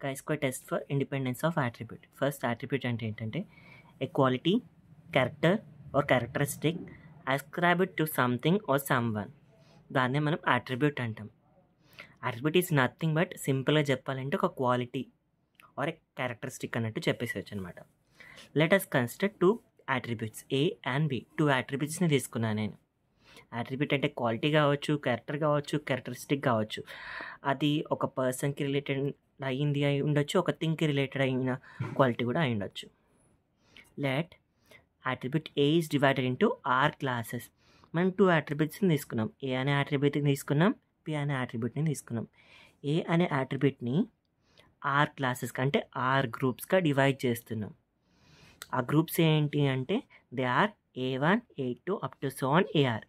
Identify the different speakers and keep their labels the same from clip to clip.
Speaker 1: chi-square test for independence of attribute. First attribute అంటే ఏంటంటే a quality, character or characteristic ascribed to something or someone. దాన్నే మనం attribute అంటాం. Attribute is nothing but సింపుల్గా చెప్పాలంటే ఒక క్వాలిటీ ఆర్ ఏ క్యారెక్టరిస్టిక్ అన్నట్టు చెప్పేసేవచ్చు అనమాట. Let us consider two attributes A and B. Two అట్రిబ్యూట్స్ని తీసుకున్నాను నేను. అట్రిబ్యూట్ అంటే క్వాలిటీ కావచ్చు, క్యారెక్టర్ కావచ్చు, క్యారెక్టరిస్టిక్ కావచ్చు. అది ఒక పర్సన్కి రిలేటెడ్ అయ్యింది అయి ఉండొచ్చు, ఒక థింగ్కి రిలేటెడ్ అయిన క్వాలిటీ కూడా అయి ఉండొచ్చు. Let attribute A is divided into R classes. మనం టూ అట్రిబ్యూట్స్ని తీసుకున్నాం. ఏ అనే అట్రిబ్యూట్ని తీసుకున్నాం, బి అనే అట్రిబ్యూట్ని తీసుకున్నాం. ఏ అనే అట్రిబ్యూట్ని ఆర్ క్లాసెస్కి అంటే ఆర్ గ్రూప్స్గా డివైడ్ చేస్తున్నాం. ఆ గ్రూప్స్ ఏంటి అంటే they are A1, A2 up to so on AR.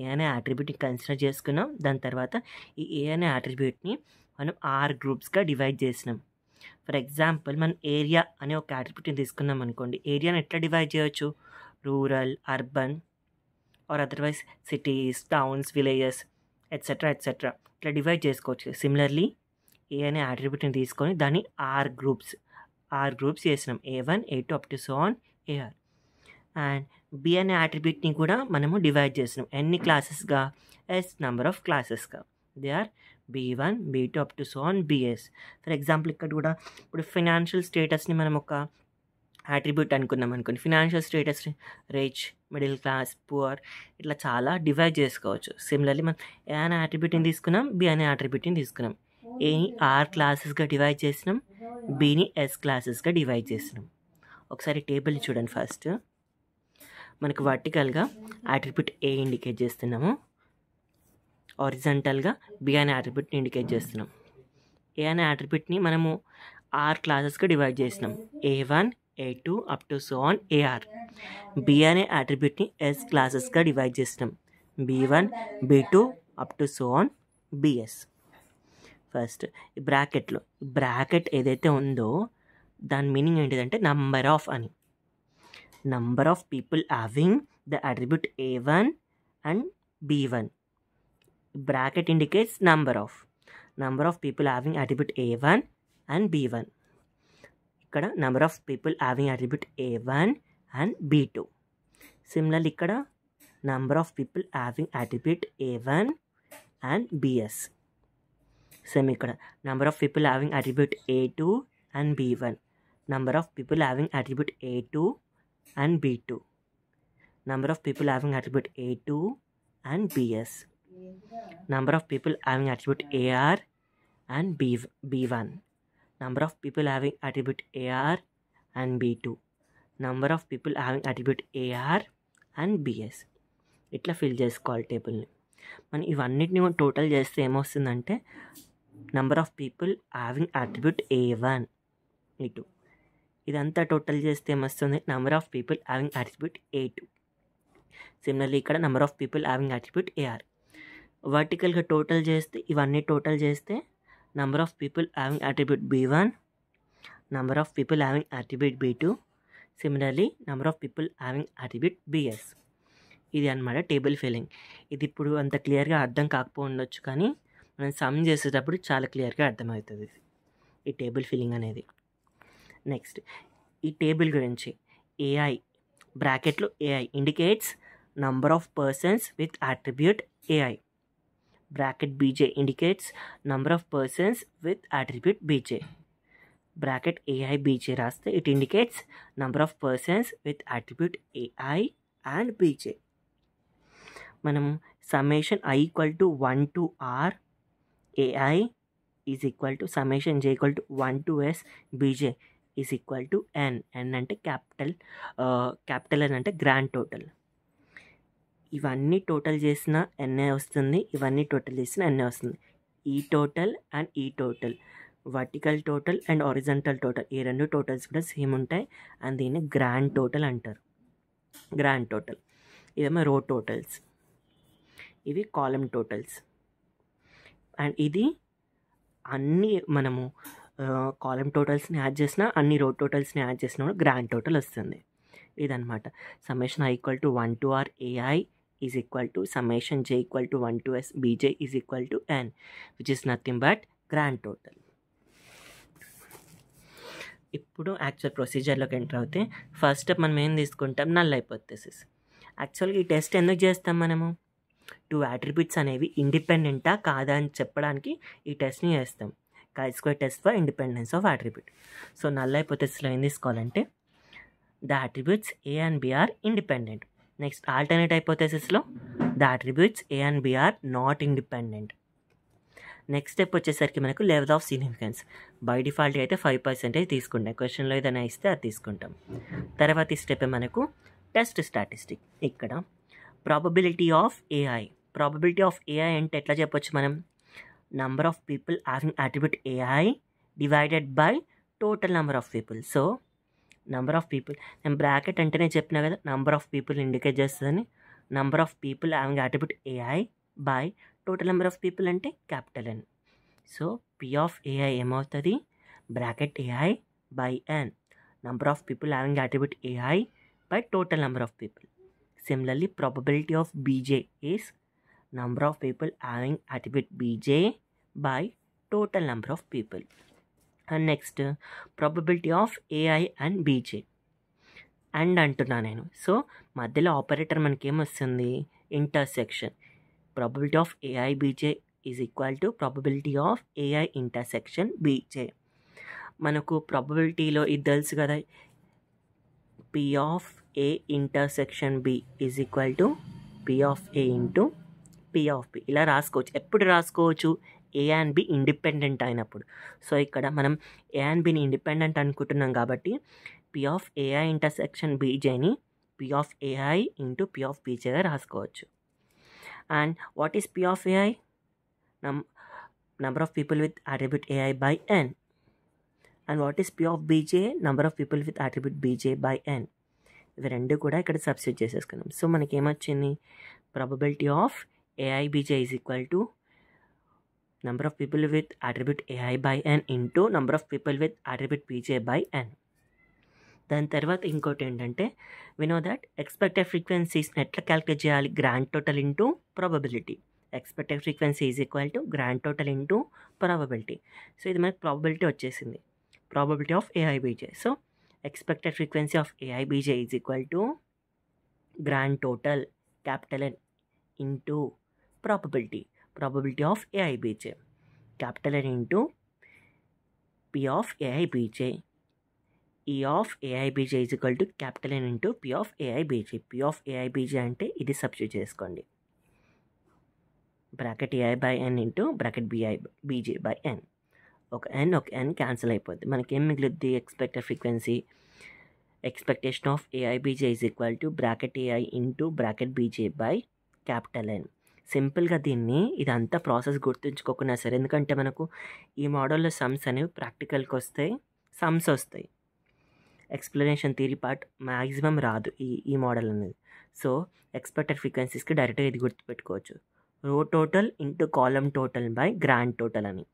Speaker 1: A అనే అట్రిబ్యూట్ని కన్సిడర్ చేసుకున్నాం. దాని తర్వాత ఈ ఏ అనే అట్రిబ్యూట్ని మనం ఆర్ గ్రూప్స్గా డివైడ్ చేసినాం. ఫర్ ఎగ్జాంపుల్ మనం ఏరియా అనే ఒక అట్రిబ్యూట్ని తీసుకున్నాం అనుకోండి. ఏరియాని ఎట్లా డివైడ్ చేయొచ్చు? Rural, urban or otherwise cities, towns, villages etcetera etcetera ఇట్లా డివైడ్ చేసుకోవచ్చు. సిమిలర్లీ ఏ అనే అట్రిబ్యూట్ని తీసుకొని దాన్ని ఆర్ గ్రూప్స్ చేసినాం. A1, A2 up to so on AR. And B అనే అట్రిబ్యూట్ని కూడా మనము డివైడ్ చేసినాం. ఎన్ని క్లాసెస్గా? ఎస్ నెంబర్ ఆఫ్ క్లాసెస్గా. They are B1, B2 up to so on BS. For example ఇక్కడ కూడా ఇప్పుడు ఫినాన్షియల్ స్టేటస్ని మనం ఒక అట్రిబ్యూట్ అనుకున్నాం అనుకోండి. Financial status rich, middle class, poor ఇట్లా చాలా డివైడ్ చేసుకోవచ్చు. సిమిలర్లీ మనం ఏ అనే అట్రిబ్యూట్ని తీసుకున్నాం, బి అనే అట్రిబ్యూట్ని తీసుకున్నాం. ఏని ఆర్ క్లాసెస్గా డివైడ్ చేసినాం, బిని ఎస్ క్లాసెస్గా డివైడ్ చేసినాం. ఒకసారి టేబుల్ని చూడండి. ఫస్ట్ మనకు వర్టికల్గా అట్రిబ్యూట్ ఏ ఇండికేట్ చేస్తున్నాము, హారిజాంటల్గా బి అనే అట్రిబ్యూట్ని ఇండికేట్ చేస్తున్నాం. ఏ అనే అట్రిబ్యూట్ని మనము ఆర్ క్లాసెస్గా డివైడ్ చేసినాం. A1, A2 up to so on AR. B అనే అట్రిబ్యూట్ని ఎస్ క్లాసెస్గా డివైడ్ చేసినాం. B1, B2 up to so on BS. First ఈ బ్రాకెట్ ఏదైతే ఉందో దాని మీనింగ్ ఏంటిదంటే నంబర్ ఆఫ్ అని. Number of people having the attribute A1 and B1. Bracket indicates number of people having attribute A1 and B1. ఇక్కడ number of people having attribute A1 and B2. Similarly ఇక్కడ number of people having attribute A1 and BS. Same ఇక్కడ number of people having attribute A2 and B1. Number of people having attribute A2 and B2. Number of people having attribute A2 and BS. Number of people having attribute AR and B1. Number of people having attribute AR and B2. Number of people having attribute AR and BS. ఇట్లా fill చేసుకోవాలి టేబుల్ని. మనం ఇవన్నిటిని total చేస్తే ఏమొస్తుందంటే number of people having attribute A1 ఇటు ఇదంతా total చేస్తే ఏమొస్తుంది? Number of people having attribute A2. Similarly ఇక్కడ number of people having attribute AR. వర్టికల్గా టోటల్ చేస్తే ఇవన్నీ టోటల్ చేస్తే number of people having attribute B1, number of people having attribute B2, similarly number of people having attribute BS. ఇది అన్నమాట table filling. ఇది ఇప్పుడు అంత క్లియర్గా అర్థం కాకపోవచ్చు, కానీ మనం సమ్ చేసేటప్పుడు చాలా క్లియర్గా అర్థమవుతుంది ఈ టేబుల్ ఫిల్లింగ్ అనేది. నెక్స్ట్ ఈ టేబుల్ గురించి AI బ్రాకెట్లో AI indicates number of persons with attribute AI. Bracket BJ indicates number of persons with attribute BJ. Bracket AI BJ రాస్తే it indicates number of persons with attribute AI and BJ. మనం summation I equal to 1 to R AI is equal to summation J equal to 1 to S BJ is equal to N. N అంటే capital N అంటే grand total. ఇవన్నీ total చేసిన NA వస్తుంది, ఇవన్నీ total చేసిన NA వస్తుంది. ఈ టోటల్ అండ్ ఈ total, vertical total and horizontal total, ఈ రెండు టోటల్స్ కూడా సేమ్ ఉంటాయి అండ్ దీన్ని గ్రాండ్ టోటల్ అంటారు. గ్రాండ్ టోటల్ ఇదేమో రో టోటల్స్, ఇవి కాలమ్ టోటల్స్. అండ్ ఇది అన్ని మనము కాలమ్ టోటల్స్ని యాడ్ చేసినా అన్ని రో టోటల్స్ని యాడ్ చేసినా కూడా గ్రాండ్ టోటల్ వస్తుంది. ఇదన్నమాట summation I equal to 1 to R AI is equal to summation J equal to 1 to S BJ is equal to N, which is nothing but grand total. ఇప్పుడు actual ప్రొసీజర్లోకి enter అవుతే first step మనం ఏం తీసుకుంటాం, null hypothesis. యాక్చువల్గా ఈ test ఎందుకు చేస్తాం మనము, 2 అట్రిబ్యూట్స్ అనేవి ఇండిపెండెంటా కాదా అని చెప్పడానికి ఈ టెస్ట్ని చేస్తాం. chi-square test for independence of attribute. So null హైపోథెసిస్లో ఏం తీసుకోవాలంటే the attributes A and B are independent. Next alternate హైపోథెసిస్లో the attributes A and B are not independent. Next step వచ్చేసరికి మనకు level of significance. By default అయితే 5% తీసుకుంటాం, క్వశ్చన్లో ఏదైనా ఇస్తే అది తీసుకుంటాం. తర్వాతి స్టెప్ మనకు టెస్ట్ స్టాటిస్టిక్. ఇక్కడ probability of AI. Probability of AI అంటే ఎట్లా చెప్పొచ్చు మనం, number of people having attribute AI divided by total number of people. So number of people, నేను బ్రాకెట్ అంటేనే చెప్పినా కదా నెంబర్ ఆఫ్ పీపుల్ ఇండికేట్ చేస్తుందని. Number of people having attribute AI by total number of people అంటే capital N. So P of AI ఏమవుతుంది, bracket AI by N, number of people having attribute AI by total number of people. Similarly, probability of bj is number of people having attribute bj by total number of people. And next, probability of ai and bj. And అంటున్నా నేను. So మధ్యలో operator మనకి ఏమొస్తుంది, intersection. Probability of AI BJ is equal to probability of AI intersection BJ. మనకు ప్రాబబిలిటీలో ఇది తెలుసు కదా, P of A intersection B is equal to P of A into P of B. ఇలా రాసుకోవచ్చు. ఎప్పుడు రాసుకోవచ్చు, ఏ అండ్ బి ఇండిపెండెంట్ అయినప్పుడు. సో ఇక్కడ మనం ఏ అండ్ బిని ఇండిపెండెంట్ అనుకుంటున్నాం కాబట్టి పి ఆఫ్ ఏఐ ఇంటర్సెక్షన్ బీజేని P of AI into P of బీజేగా రాసుకోవచ్చు. And what is P of AI, number of people with attribute AI by N. And what is P of BJ, number of people with attribute BJ by N. ఇవి రెండు కూడా ఇక్కడ substitute చేసేసుకున్నాం. So మనకి ఏమొచ్చింది, probability of AI BJ is equal to number of people with attribute AI by N into number of people with attribute BJ by N. దాని తర్వాత ఇంకోటి ఏంటంటే వి నో దట్ ఎక్స్పెక్టెడ్ ఫ్రీక్వెన్సీస్ని ఎట్లా క్యాలిక్యులేట్ చేయాలి, grand total into probability. Expected frequency is equal to grand total into probability. So ఇది మనకి probability వచ్చేసింది, probability of AI BJ. So expected frequency of AIBJ is equal to grand total capital N into probability of AIBJ capital N into P of AIBJ. E of AIBJ is equal to capital N into P of AIBJ. P of AIBJ అంటే ఇది substitute చేసుకోండి, bracket AI by N into bracket BJ by N. ఒక n cancel అయిపోద్ది. మనకేం మిగులుద్ది, expected frequency, expectation of AIBJ is equal to bracket AI into bracket BJ by capital N. సింపుల్గా దీన్ని ఇదంతా ప్రాసెస్ గుర్తుంచుకోకున్నా సరే, ఎందుకంటే మనకు ఈ మోడల్లో సమ్స్ అనేవి ప్రాక్టికల్కి వస్తాయి, సమ్స్ వస్తాయి, ఎక్స్ప్లెనేషన్ థియరీ పార్ట్ మ్యాక్సిమం రాదు ఈ మోడల్ అనేది. సో ఎక్స్పెక్టెడ్ ఫ్రీక్వెన్సీస్కి డైరెక్ట్గా ఇది గుర్తుపెట్టుకోవచ్చు, row total into column total by grand total అని.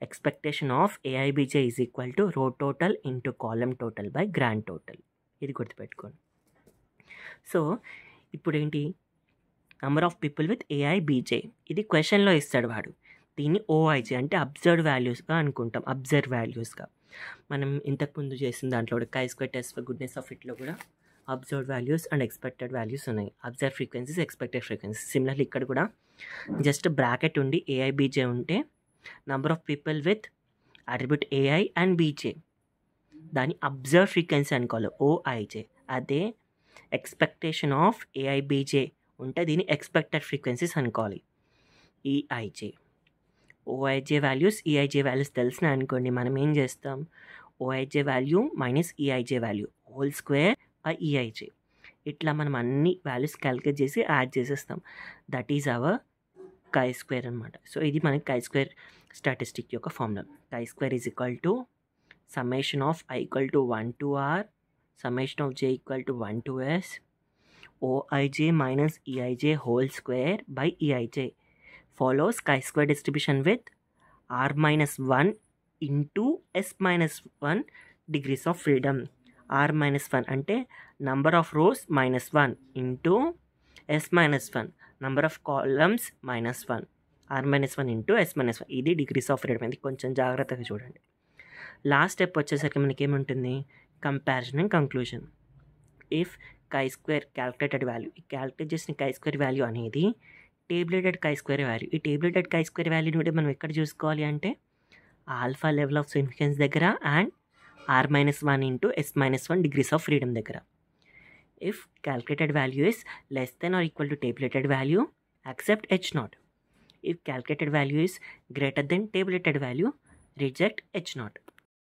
Speaker 1: Expectation of AIBJ is equal to row total into column total by grand total. ఇది గుర్తుపెట్టుకోండి. సో ఇప్పుడు ఏంటి, number of people with AIBJ, ఇది క్వశ్చన్లో ఇస్తాడు వాడు. దీన్ని ఓఐజే అంటే అబ్జర్వ్ వాల్యూస్గా అనుకుంటాం, అబ్జర్వ్ వాల్యూస్గా. మనం ఇంతకుముందు చేసిన దాంట్లో కూడా chi-square test for goodness of ఫిట్లో కూడా observe values and expected values ఉన్నాయి, observe frequencies, expected frequencies. Similarly ఇక్కడ కూడా జస్ట్ బ్రాకెట్ ఉండి ఏఐబీజే ఉంటే number of people with attribute AI and BJ దాని అబ్జర్వ్ ఫ్రీక్వెన్సీ అనుకోవాలి, ఓఐజే. అదే ఎక్స్పెక్టేషన్ ఆఫ్ ఏఐబీజే ఉంటే దీన్ని ఎక్స్పెక్టెడ్ ఫ్రీక్వెన్సీస్ అనుకోవాలి, ఈఐజే. ఓఐజే వాల్యూస్, ఈఐజే వాల్యూస్ తెలిసిన అనుకోండి, మనం ఏం చేస్తాం, OIJ value minus EIJ value whole square by EIJ. ఇట్లా మనం అన్ని వాల్యూస్ క్యాలిక్యులేట్ చేసి యాడ్ చేసేస్తాం. దట్ ఈజ్ అవర్ chi-square అనమాట. సో ఇది మనకి chi-square స్టాటిస్టిక్ యొక్క formula. chi-square is equal to summation of I equal to 1 to R, summation of J equal to 1 to S, OIJ minus EIJ whole square by EIJ follows chi-square distribution with R minus 1 into S minus 1 degrees of freedom. R minus 1 అంటే number of rose minus 1 into S minus 1 number of columns minus 1, R minus 1 into S minus 1. ఇది degrees of freedom. ఇది కొంచెం జాగ్రత్తగా చూడండి. Last step వచ్చేసరికి మనకి ఏముంటుంది, comparison and conclusion. If chi² calculated value, ఈ క్యాల్కులేట్ చేసిన chi² వాల్యూ అనేది టేబులేటెడ్ chi² వాల్యూ. ఈ టేబులేటెడ్ chi² వాల్యూని కూడా మనం ఎక్కడ చూసుకోవాలి అంటే ఆల్ఫా లెవెల్ ఆఫ్ సిగ్నిఫికెన్స్ దగ్గర and r-1 into s-1 degrees of freedom దగ్గర. If calculated value is less than or equal to tabulated value, accept H0. If calculated value is greater than tabulated value, reject H0.